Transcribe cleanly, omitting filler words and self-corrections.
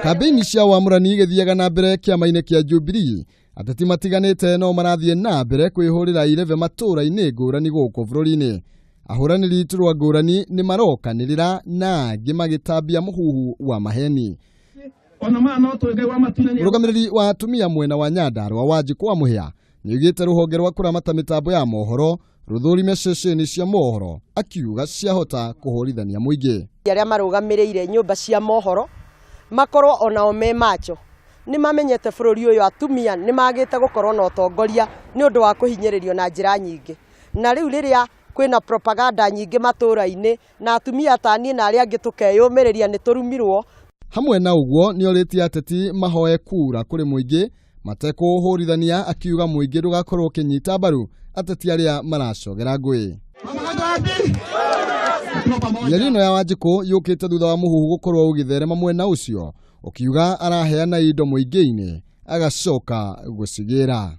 Kambĩini cia wamũrani igĩthiaga na mbere kĩama-inĩ kĩa Jubilee, ateti matiganĩte no marathiĩ na mbere kwĩhũrĩra irebe matũũra-inĩ ngũrani gũkũ bũrũri-inĩ. Ahũranĩri iturwa ngũrani nĩ marokanĩrĩra na angĩ magĩtambia mũhuhu wa maheni. Mũrũgamĩrĩri wa atumia mwena wa Nyandarua Wanjikũ wa Mũhĩa nĩoigĩte rũhonge rwa kũramata mĩtambo ya mohoro rũthũrime ceceni cia mohoro, akiuga ciahota kũhũrithania mũingĩ. Arĩa marũgamĩrĩire nyũmba cia mohoro makorwo onao me macho, nĩ mamenyete bũrũri ũyũ atumia nĩ magĩte gũkorwo na ũtongoria nĩ ũndũ wa kũhinyĩrĩrio na njĩra nyingĩ. Na rĩu rĩrĩa kwĩna propaganda nyingĩ matũũra-inĩ na atumia taniĩ na arĩa angĩ tũkeyũmĩrĩria nĩ tũrumirwo. Hamwe na ũguo nĩ orĩtie ateti mahoe kura kũrĩ mũingĩ matekũhũrithania, akiuga mũingĩ ndũgakorwo ũkĩnyita mbaru ateti arĩa maracogera ngũĩ. Mĩario ĩno ya Wanjikũ yũkĩte thutha wa mũhuhu gũkorwo ũgĩtherema mwena ũcio, ũkiuga araheana indo mũingĩ-inĩ agacoka gũcigĩra.